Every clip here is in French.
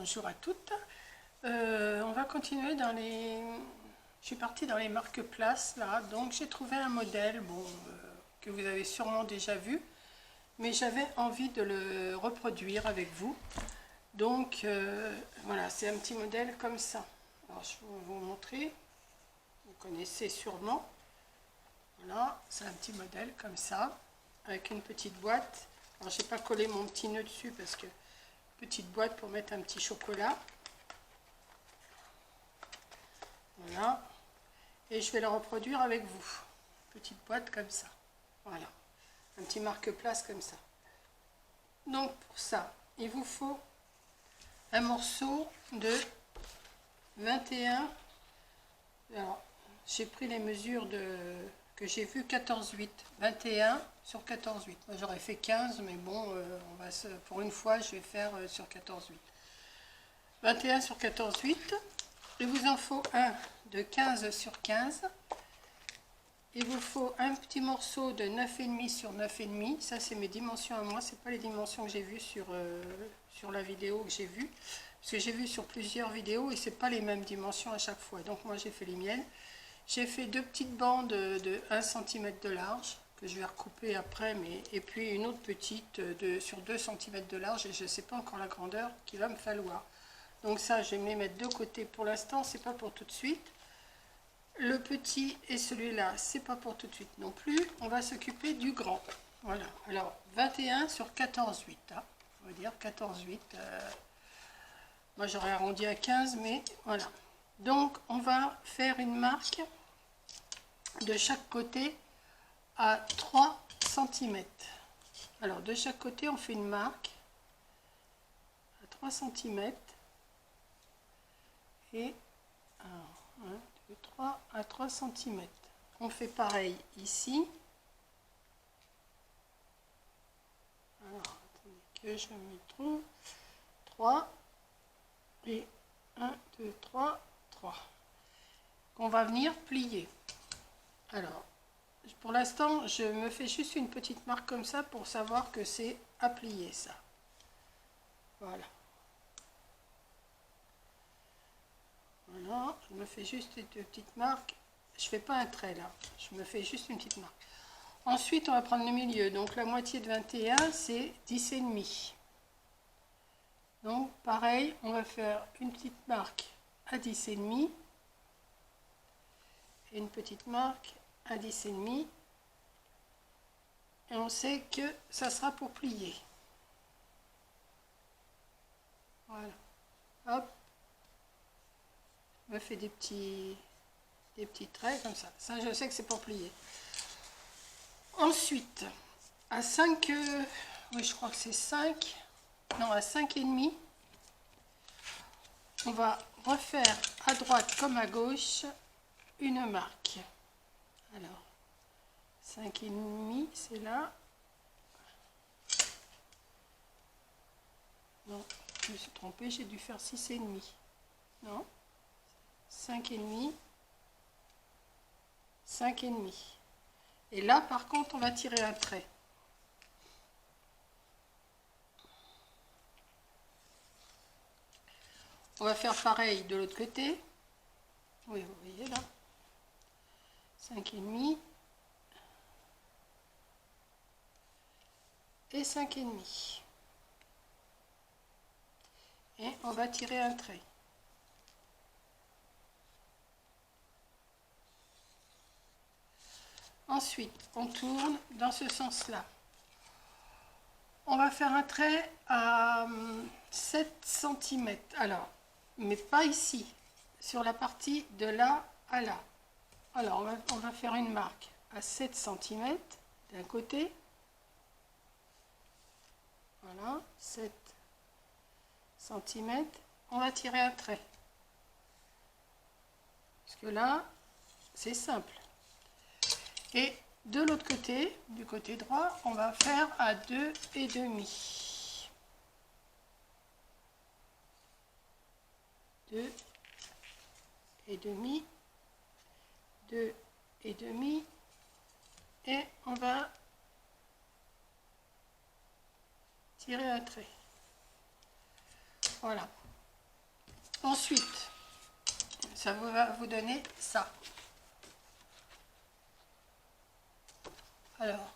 Bonjour à toutes. On va continuer dans les... Je suis partie dans les marque-places là, donc j'ai trouvé un modèle que vous avez sûrement déjà vu, mais j'avais envie de le reproduire avec vous. Donc voilà, c'est un petit modèle comme ça. Alors je vais vous montrer, vous connaissez sûrement. Voilà, c'est un petit modèle comme ça, avec une petite boîte. Alors j'ai pas collé mon petit nœud dessus parce que petite boîte pour mettre un petit chocolat. Voilà. Et je vais le reproduire avec vous. Petite boîte comme ça. Voilà. Un petit marque-place comme ça. Donc pour ça, il vous faut un morceau de 21. Alors, j'ai pris les mesures que j'ai vu 14,8. 21 sur 14,8. Moi j'aurais fait 15, mais bon, pour une fois, je vais faire sur 14,8. 21 sur 14,8. Il vous en faut un de 15 sur 15. Il vous faut un petit morceau de 9,5 sur 9,5. Ça, c'est mes dimensions à moi. Ce n'est pas les dimensions que j'ai vues sur la vidéo que j'ai vue. Parce que j'ai vu sur plusieurs vidéos et ce n'est pas les mêmes dimensions à chaque fois. Donc, moi, j'ai fait les miennes. J'ai fait deux petites bandes de 1 cm de large que je vais recouper après. Et puis, une autre petite sur 2 cm de large. Et je ne sais pas encore la grandeur qu'il va me falloir. Donc ça, je vais me les mettre de côté pour l'instant, c'est pas pour tout de suite. Le petit et celui-là, c'est pas pour tout de suite non plus. On va s'occuper du grand. Voilà. Alors, 21 sur 14,8. Hein. On va dire 14,8. Moi, j'aurais arrondi à 15, mais voilà. Donc, on va faire une marque de chaque côté à 3 cm. Alors, de chaque côté, on fait une marque à 3 cm. Et 1, 2, 3 à 3 cm. On fait pareil ici. Alors, attendez que je me trompe. 3 et 1, 2, 3, 3. Qu'on va venir plier. Alors, pour l'instant, je me fais juste une petite marque comme ça pour savoir que c'est à plier ça. Voilà. Voilà, je me fais juste une petite marque. Je ne fais pas un trait là, je me fais juste une petite marque. Ensuite, on va prendre le milieu. Donc la moitié de 21, c'est 10,5. Donc pareil, on va faire une petite marque à 10,5 et une petite marque à 10,5. Et on sait que ça sera pour plier. Voilà. Hop. Me fait des petits traits comme ça. Ça, je sais que c'est pour plier. Ensuite, à 5, oui, je crois que c'est 5, non, à 5,5, on va refaire à droite comme à gauche une marque. Alors, 5,5, c'est là. Non, je me suis trompée, j'ai dû faire 6,5. Non. 5,5, 5,5. Et là, par contre, on va tirer un trait. On va faire pareil de l'autre côté. Oui, vous voyez là. 5,5 et 5,5. Et on va tirer un trait. Ensuite, on tourne dans ce sens-là. On va faire un trait à 7 cm. Alors, mais pas ici, sur la partie de là à là. Alors, on va faire une marque à 7 cm d'un côté. Voilà, 7 cm. On va tirer un trait. Parce que là, c'est simple. Et de l'autre côté, du côté droit, on va faire à 2,5. 2,5. 2,5. Et on va tirer un trait. Voilà. Ensuite, ça va vous donner ça. Alors,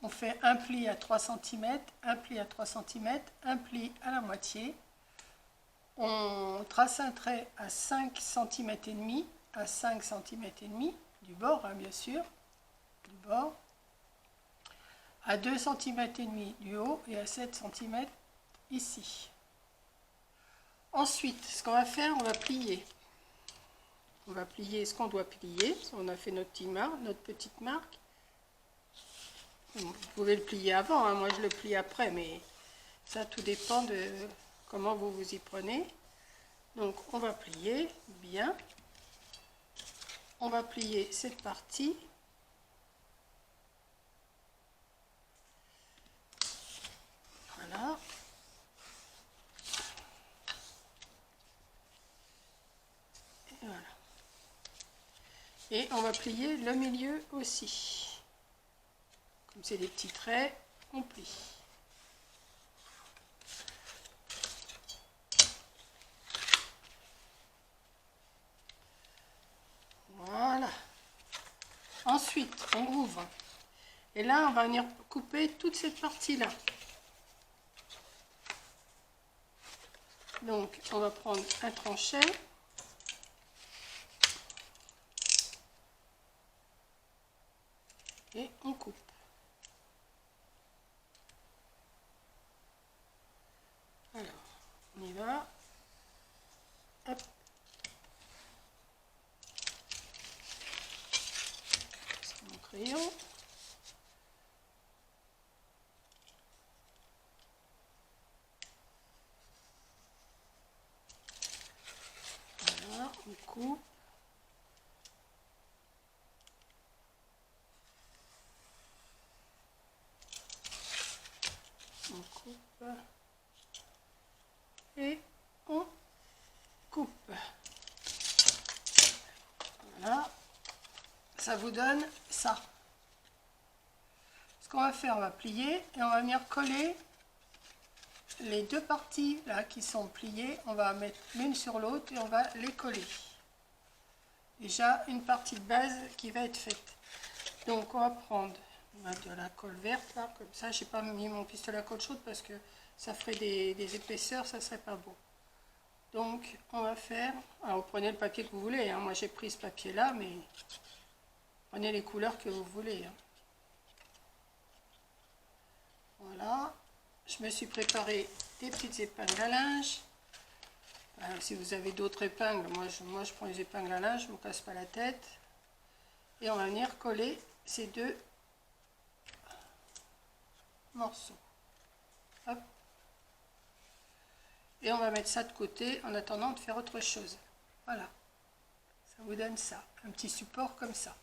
on fait un pli à 3 cm, un pli à 3 cm, un pli à la moitié. On trace un trait à 5 cm et demi, à 5 cm et demi, du bord, hein, bien sûr, du bord, à 2 cm et demi du haut et à 7 cm ici. Ensuite, ce qu'on va faire, on va plier. On va plier ce qu'on doit plier. On a fait notre petite marque. Vous pouvez le plier avant, hein. Moi je le plie après, mais ça tout dépend de comment vous vous y prenez. Donc on va plier bien. On va plier cette partie. Voilà. Et voilà. Et on va plier le milieu aussi. Comme c'est des petits traits, on plie. Voilà. Ensuite, on ouvre. Et là, on va venir couper toute cette partie-là. Donc, on va prendre un tranchet. Et on coupe. Alors, on y va. Hop. C'est mon crayon. Voilà, on coupe. On coupe. Et on coupe. Voilà. Ça vous donne ça. Ce qu'on va faire, on va plier et on va venir coller les deux parties là qui sont pliées. On va mettre l'une sur l'autre et on va les coller. Déjà une partie de base qui va être faite. Donc on va prendre de la colle verte là, comme ça. J'ai pas mis mon pistolet à colle chaude parce que ça ferait des épaisseurs, ça serait pas beau. Donc on va faire, alors vous prenez le papier que vous voulez, hein. Moi j'ai pris ce papier là, mais prenez les couleurs que vous voulez, hein. Voilà, je me suis préparé des petites épingles à linge. Alors, si vous avez d'autres épingles, moi je prends les épingles à linge, je ne me casse pas la tête. Et on va venir coller ces deux morceaux. Hop. Et on va mettre ça de côté en attendant de faire autre chose. Voilà, ça vous donne ça, un petit support comme ça.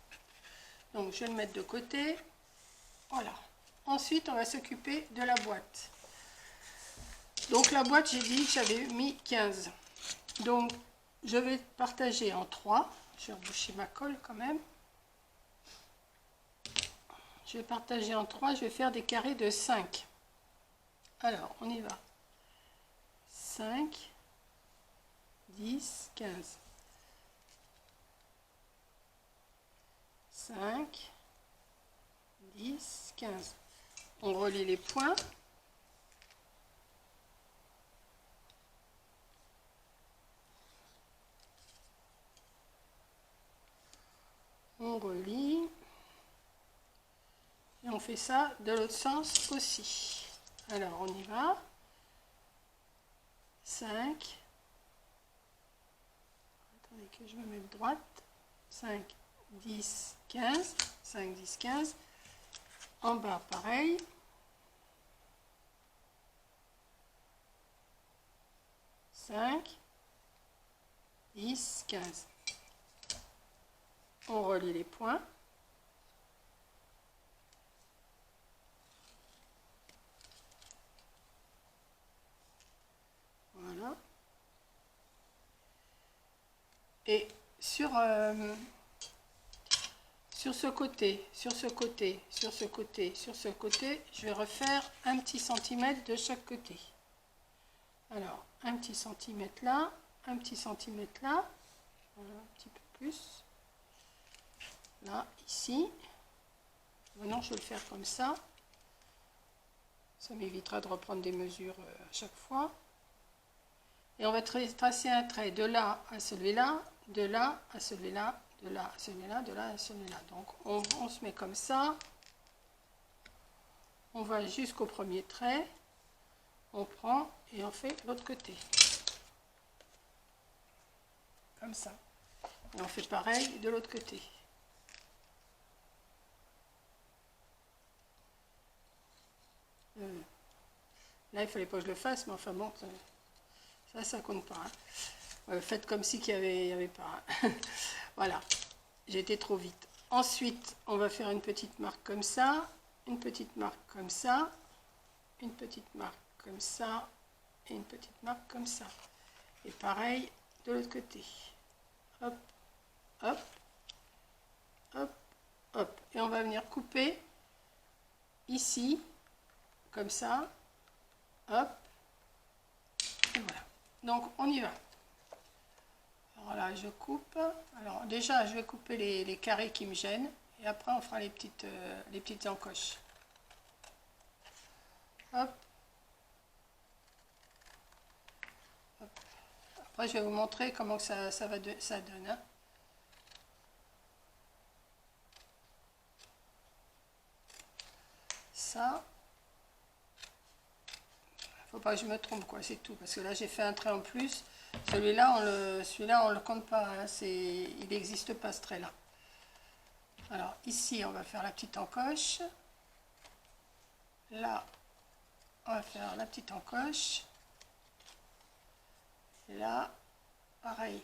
Donc je vais le mettre de côté. Voilà. Ensuite, on va s'occuper de la boîte. Donc la boîte, j'ai dit que j'avais mis 15. Donc je vais partager en 3. Je vais reboucher ma colle quand même. Je vais partager en 3. Je vais faire des carrés de 5. Alors, on y va. 5, 10, 15. 5, 10, 15. On relie les points. On relie. Et on fait ça de l'autre sens aussi. Alors, on y va. 5. Attendez que je me mette droite. 5, 10, 15. 5, 10, 15. En bas, pareil. 5, 10, 15. On relie les points. Voilà. Et sur ce côté, sur ce côté, sur ce côté, sur ce côté, je vais refaire un petit centimètre de chaque côté. Alors, un petit centimètre là, un petit centimètre là, voilà, un petit peu plus. Là, ici. Maintenant, je vais le faire comme ça. Ça m'évitera de reprendre des mesures à chaque fois. Et on va tracer un trait de là à celui-là, de là à celui-là, de là à celui-là, de là à celui-là. Donc, on se met comme ça. On va jusqu'au premier trait. On prend et on fait l'autre côté. Comme ça. Et on fait pareil de l'autre côté. Là, il fallait pas que je le fasse, mais enfin bon, ça compte pas. Hein. Faites comme si qu'il n'y avait pas. Hein. Voilà, j'ai été trop vite. Ensuite, on va faire une petite marque comme ça, une petite marque comme ça, une petite marque comme ça, et une petite marque comme ça. Et pareil de l'autre côté. Hop, hop, hop, hop. Et on va venir couper ici, comme ça, hop, et voilà. Donc on y va. Alors là, je coupe. Alors déjà, je vais couper les carrés qui me gênent, et après on fera les petites encoches. Hop. Hop. Après, je vais vous montrer comment ça donne. Hein. Ça, faut pas que je me trompe, quoi, c'est tout. Parce que là, j'ai fait un trait en plus. Celui-là, on le compte pas. Hein, il n'existe pas, ce trait-là. Alors, ici, on va faire la petite encoche. Là, on va faire la petite encoche. Et là, pareil.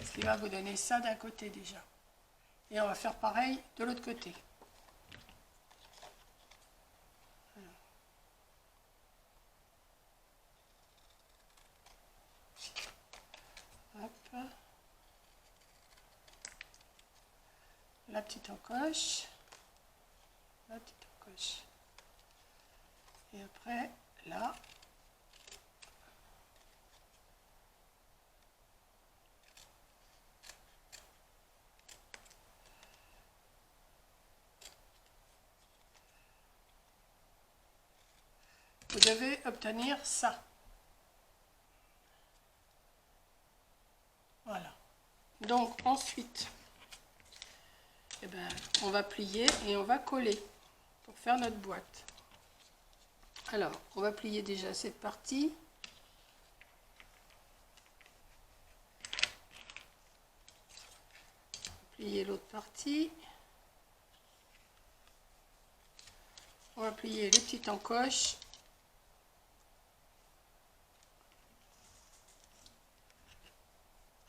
Ce qui va vous donner ça d'un côté déjà. Et on va faire pareil de l'autre côté. Hop. La petite encoche. La petite encoche. Et après, là. Vous devez obtenir ça. Voilà. Donc ensuite, eh ben, on va plier et on va coller pour faire notre boîte. Alors, on va plier déjà cette partie. Plier l'autre partie. On va plier les petites encoches.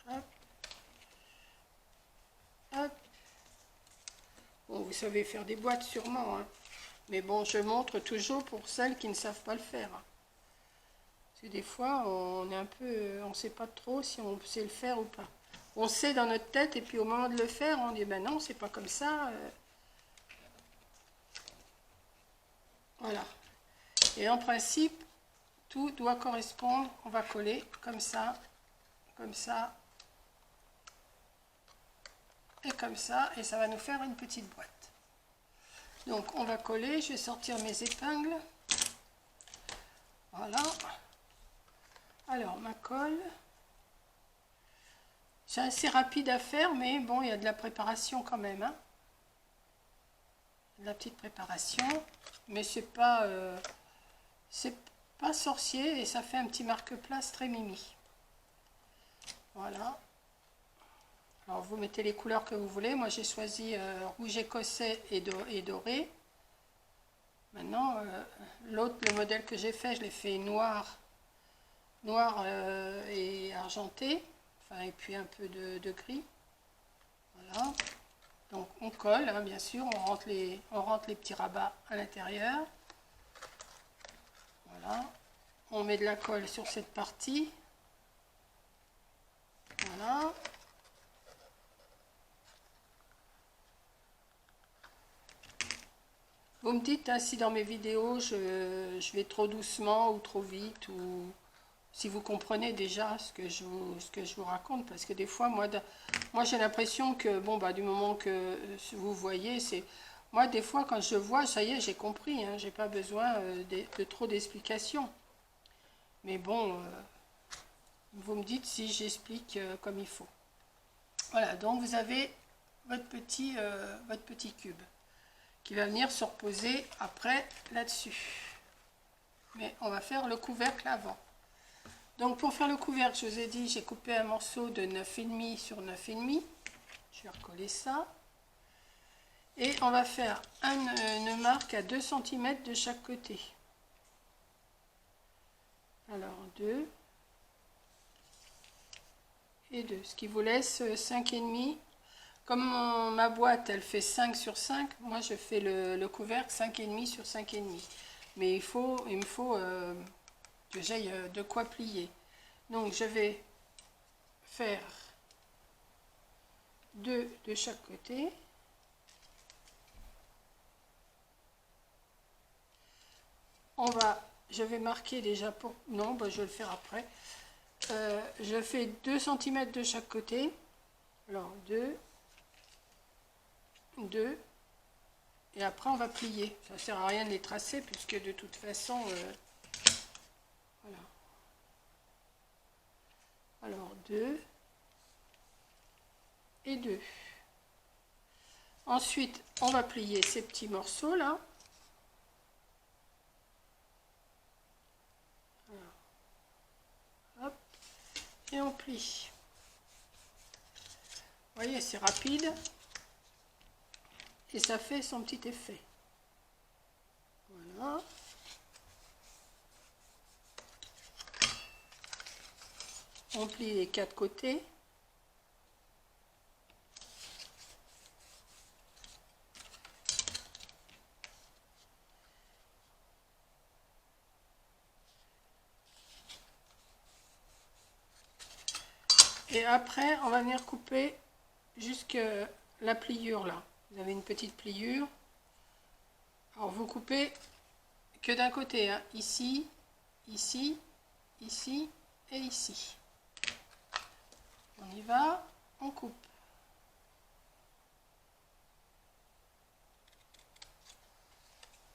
Hop. Hop. Bon, vous savez faire des boîtes sûrement, hein. Mais bon, je montre toujours pour celles qui ne savent pas le faire. Parce que des fois, on est un peu, on ne sait pas trop si on sait le faire ou pas. On sait dans notre tête et puis au moment de le faire, on dit ben non, c'est pas comme ça. Voilà. Et en principe, tout doit correspondre. On va coller comme ça et comme ça, et ça va nous faire une petite boîte. Donc on va coller, je vais sortir mes épingles. Voilà. Alors ma colle, c'est assez rapide à faire, mais bon, il y a de la préparation quand même. Hein. De la petite préparation, mais c'est pas sorcier et ça fait un petit marque-place très mimi. Voilà. Alors vous mettez les couleurs que vous voulez. Moi j'ai choisi rouge écossais et doré. Maintenant, le modèle que j'ai fait, je l'ai fait noir et argenté. Enfin, et puis un peu de gris. Voilà. Donc on colle, hein, bien sûr, on rentre les petits rabats à l'intérieur. Voilà. On met de la colle sur cette partie. Voilà. Vous me dites hein, si dans mes vidéos je vais trop doucement ou trop vite, ou si vous comprenez déjà ce que je vous raconte, parce que des fois moi j'ai l'impression que bon bah du moment que vous voyez, c'est moi des fois quand je vois, ça y est, j'ai compris, hein, j'ai pas besoin de trop d'explications. Mais bon, vous me dites si j'explique comme il faut. Voilà, donc vous avez votre petit cube qui va venir se reposer après là-dessus. Mais on va faire le couvercle avant. Donc pour faire le couvercle, je vous ai dit, j'ai coupé un morceau de 9,5 sur 9,5. Je vais recoller ça. Et on va faire une marque à 2 cm de chaque côté. Alors 2 et 2, ce qui vous laisse 5,5. Comme ma boîte, elle fait 5 sur 5, moi je fais le couvercle 5,5 sur 5,5. Mais il me faut que j'aille de quoi plier. Donc je vais faire 2 de chaque côté. Je vais marquer déjà pour... Non, bah, je vais le faire après. Je fais 2 cm de chaque côté. Alors 2, 2. Et après on va plier. Ça ne sert à rien de les tracer puisque de toute façon... voilà. Alors 2 et 2. Ensuite, on va plier ces petits morceaux là. Hop, et on plie. Vous voyez, c'est rapide. Et ça fait son petit effet. Voilà. On plie les 4 côtés. Et après, on va venir couper jusque la pliure là. Vous avez une petite pliure. Alors vous coupez que d'un côté, hein. Ici, ici, ici et ici. On y va, on coupe.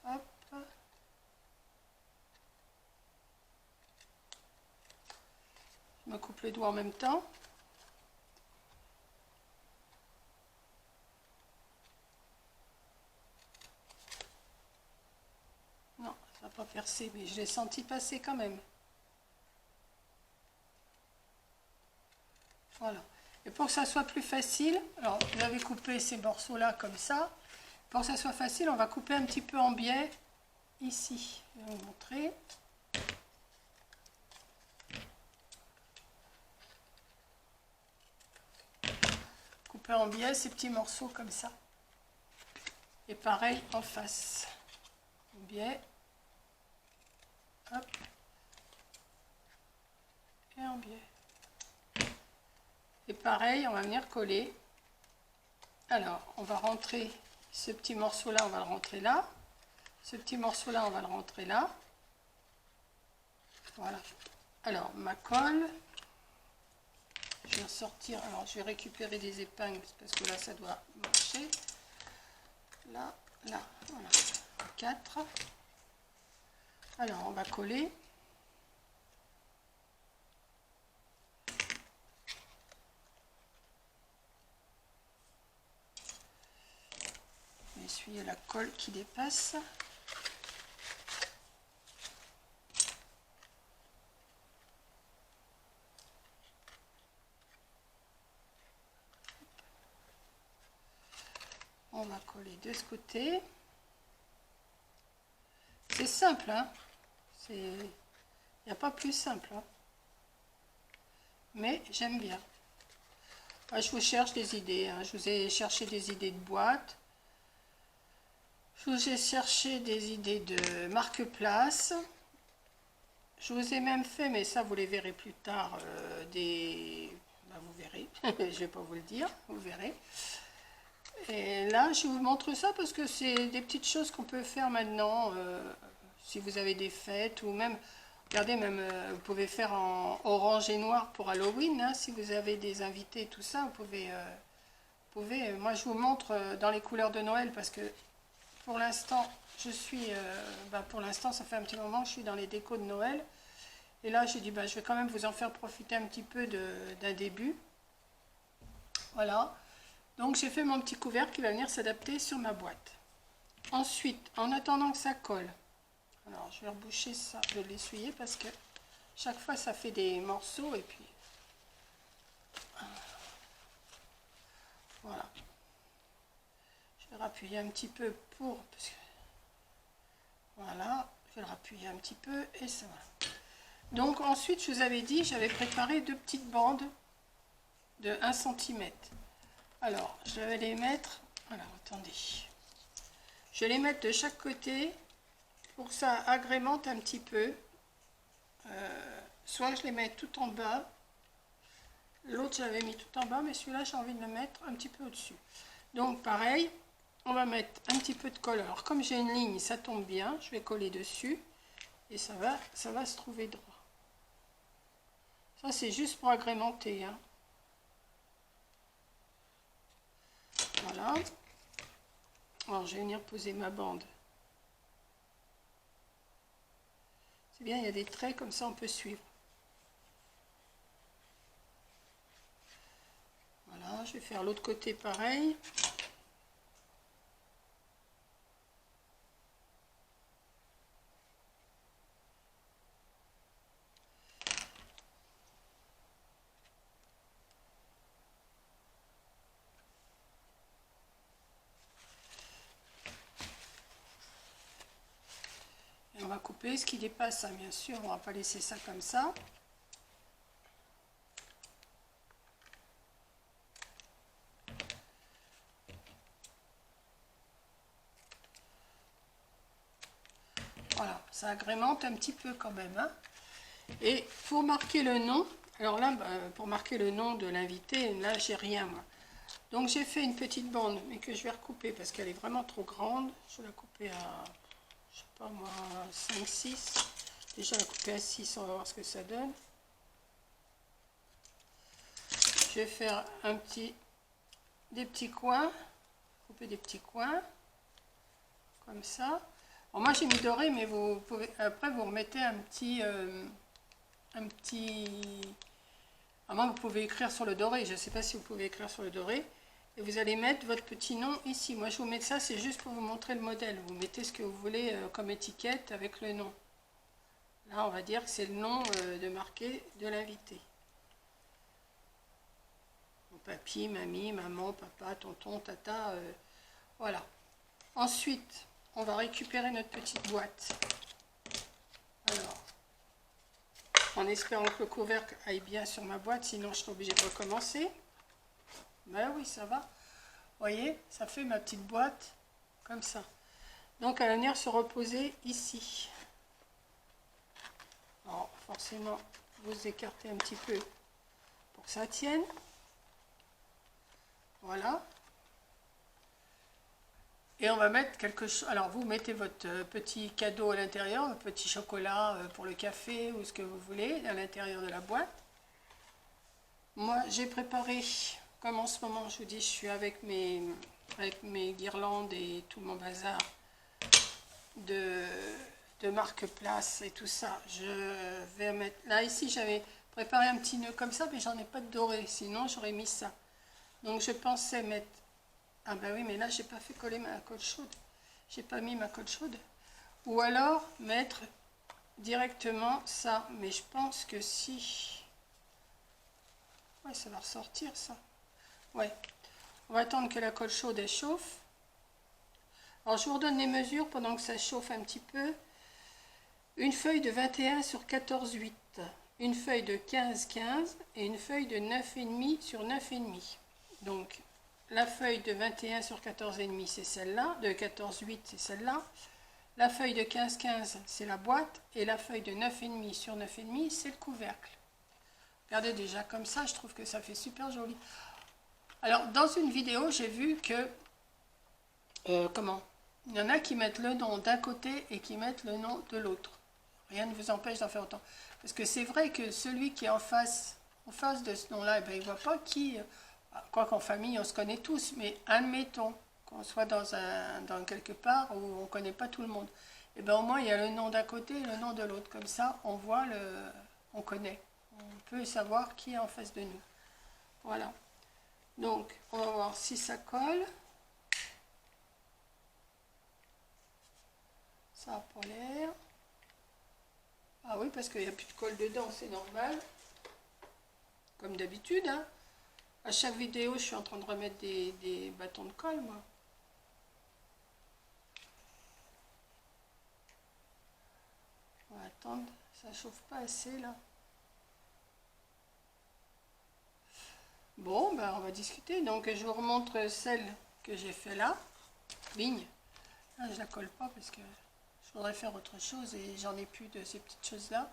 Hop. Je me coupe les doigts en même temps. Non, ça va pas percer, mais je l'ai senti passer quand même. Voilà. Et pour que ça soit plus facile, alors vous avez coupé ces morceaux-là comme ça. Pour que ça soit facile, on va couper un petit peu en biais ici. Je vais vous montrer. Couper en biais ces petits morceaux comme ça. Et pareil en face. En biais. Hop. Et en biais. Et pareil, on va venir coller. Alors, on va rentrer ce petit morceau-là, on va le rentrer là. Ce petit morceau-là, on va le rentrer là. Voilà. Alors, ma colle. Je vais ressortir. Alors, je vais récupérer des épingles parce que là, ça doit marcher. Là, là. Voilà. 4. Alors, on va coller. Essuyer la colle qui dépasse. On va coller de ce côté. C'est simple, hein. Il n'y a pas plus simple, hein. Mais j'aime bien. Ah, je vous cherche des idées, hein. Je vous ai cherché des idées de boîte. Je vous ai cherché des idées de marque-place. Je vous ai même fait, mais ça vous les verrez plus tard, des... Ben, vous verrez, je ne vais pas vous le dire, vous verrez. Et là, je vous montre ça parce que c'est des petites choses qu'on peut faire maintenant. Si vous avez des fêtes ou même, regardez, même vous pouvez faire en orange et noir pour Halloween. Hein, si vous avez des invités et tout ça, vous pouvez. Moi, je vous montre dans les couleurs de Noël parce que pour l'instant, pour l'instant, ça fait un petit moment que je suis dans les décos de Noël. Et là, j'ai dit, je vais quand même vous en faire profiter un petit peu d'un début. Voilà. Donc, j'ai fait mon petit couvercle qui va venir s'adapter sur ma boîte. Ensuite, en attendant que ça colle, alors je vais reboucher ça, je vais l'essuyer parce que chaque fois, ça fait des morceaux et puis voilà. Je vais rappuyer un petit peu parce que, voilà, je vais le rappuyer un petit peu et ça va. Donc ensuite, je vous avais dit, j'avais préparé 2 petites bandes de 1 cm. Alors, je vais les mettre, alors attendez, je vais les mettre de chaque côté pour que ça agrémente un petit peu. Soit je les mets tout en bas, l'autre j'avais mis tout en bas, mais celui-là j'ai envie de le mettre un petit peu au-dessus. Donc pareil, on va mettre un petit peu de colle. Alors comme j'ai une ligne, ça tombe bien, je vais coller dessus et ça va se trouver droit. Ça c'est juste pour agrémenter. Hein. Voilà. Alors je vais venir poser ma bande. C'est bien, il y a des traits comme ça on peut suivre. Voilà, je vais faire l'autre côté pareil. Et on va couper ce qui dépasse, hein, bien sûr, on ne va pas laisser ça comme ça. Voilà, ça agrémente un petit peu quand même. Hein. Et pour marquer le nom, alors là, pour marquer le nom de l'invité, là, j'ai rien, moi. Donc j'ai fait une petite bande, mais que je vais recouper parce qu'elle est vraiment trop grande. Je vais la couper à, je sais pas moi, 5, 6. Déjà la couper à 6, on va voir ce que ça donne. Je vais faire des petits coins, couper des petits coins, comme ça. Alors moi j'ai mis doré, mais vous pouvez, après vous remettez un petit, à moins vous pouvez écrire sur le doré, je ne sais pas si vous pouvez écrire sur le doré. Et vous allez mettre votre petit nom ici. Moi, je vous mets ça, c'est juste pour vous montrer le modèle. Vous mettez ce que vous voulez comme étiquette avec le nom. Là, on va dire que c'est le nom de marqué de l'invité. Papy, mamie, maman, papa, tonton, tata, voilà. Ensuite, on va récupérer notre petite boîte. Alors, en espérant que le couvercle aille bien sur ma boîte, sinon je serai obligée de recommencer. Ben oui, ça va. Vous voyez, ça fait ma petite boîte comme ça. Donc, elle va venir se reposer ici. Alors, forcément, vous écartez un petit peu pour que ça tienne. Voilà. Et on va mettre quelque chose. Alors, vous mettez votre petit cadeau à l'intérieur, un petit chocolat pour le café ou ce que vous voulez à l'intérieur de la boîte. Moi, j'ai préparé... Comme en ce moment, je vous dis, je suis avec mes guirlandes et tout mon bazar de marque place et tout ça. Je vais mettre... Là, ici, j'avais préparé un petit nœud comme ça, mais j'en ai pas de doré. Sinon, j'aurais mis ça. Donc, je pensais mettre... Ah ben oui, mais là, j'ai pas fait coller ma colle chaude. J'ai pas mis ma colle chaude. Ou alors, mettre directement ça. Mais je pense que si... Ouais, ça va ressortir, ça. Ouais, on va attendre que la colle chaude elle chauffe. Alors je vous redonne les mesures pendant que ça chauffe un petit peu. Une feuille de 21 sur 14,8, une feuille de 15,15 et une feuille de 9,5 sur 9,5. Donc la feuille de 21 sur 14,5 c'est celle-là, de 14,8 c'est celle-là. La feuille de 15,15 c'est la boîte et la feuille de 9,5 sur 9,5 c'est le couvercle. Regardez déjà comme ça, je trouve que ça fait super joli. Alors, dans une vidéo, j'ai vu que comment? Il y en a qui mettent le nom d'un côté et qui mettent le nom de l'autre. Rien ne vous empêche d'en faire autant. Parce que c'est vrai que celui qui est en face de ce nom-là, eh ben, il ne voit pas qui... Quoi qu'en famille, on se connaît tous, mais admettons qu'on soit dans quelque part où on ne connaît pas tout le monde. Et bien au moins, il y a le nom d'un côté et le nom de l'autre. Comme ça, on voit on connaît. On peut savoir qui est en face de nous. Voilà. Donc, on va voir si ça colle. Ça n'a pas l'air. Ah oui, parce qu'il n'y a plus de colle dedans, c'est normal. Comme d'habitude, hein. À chaque vidéo, je suis en train de remettre des bâtons de colle, moi. On va attendre, ça chauffe pas assez, là. Bon, ben, on va discuter. Donc, je vous remontre celle que j'ai fait là. Vigne. Ah, je la colle pas parce que je voudrais faire autre chose et j'en ai plus de ces petites choses-là.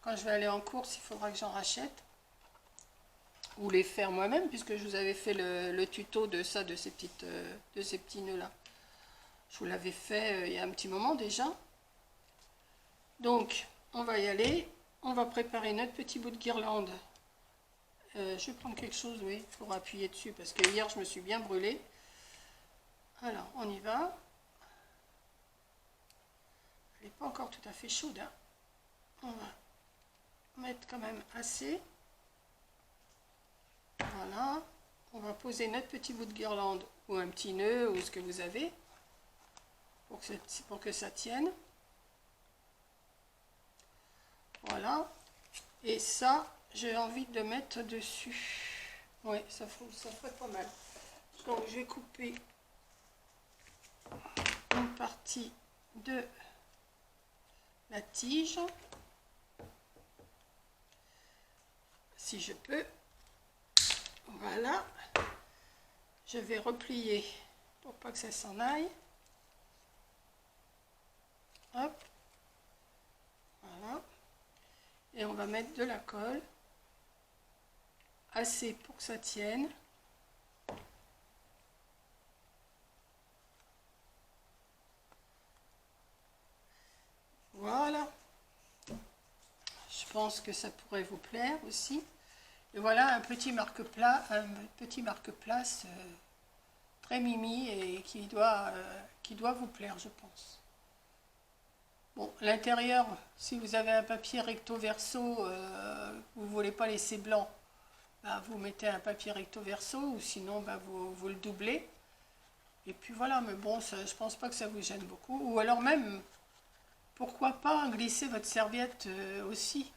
Quand je vais aller en course, il faudra que j'en rachète. Ou les faire moi-même, puisque je vous avais fait le tuto de ça, de ces petits nœuds-là. Je vous l'avais fait il y a un petit moment déjà. Donc, on va y aller. On va préparer notre petit bout de guirlande. Je vais prendre quelque chose, oui, pour appuyer dessus, parce que hier, je me suis bien brûlée. Alors, on y va. Elle n'est pas encore tout à fait chaude, hein. On va mettre quand même assez. Voilà, on va poser notre petit bout de guirlande ou un petit nœud ou ce que vous avez pour que ça tienne. Voilà, et ça, j'ai envie de mettre dessus. Oui, ça ferait pas mal. Donc, je vais couper une partie de la tige, si je peux. Voilà, je vais replier pour pas que ça s'en aille. Hop, voilà. Et on va mettre de la colle, assez pour que ça tienne. Voilà. Je pense que ça pourrait vous plaire aussi. Et voilà un petit marque-place très mimi et qui doit vous plaire, je pense. Bon, l'intérieur, si vous avez un papier recto verso, vous ne voulez pas laisser blanc, bah, vous mettez un papier recto verso ou sinon bah, vous le doublez. Et puis voilà, mais bon, ça, je pense pas que ça vous gêne beaucoup. Ou alors même, pourquoi pas glisser votre serviette aussi.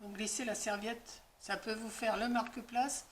Glisser la serviette, ça peut vous faire le marque-place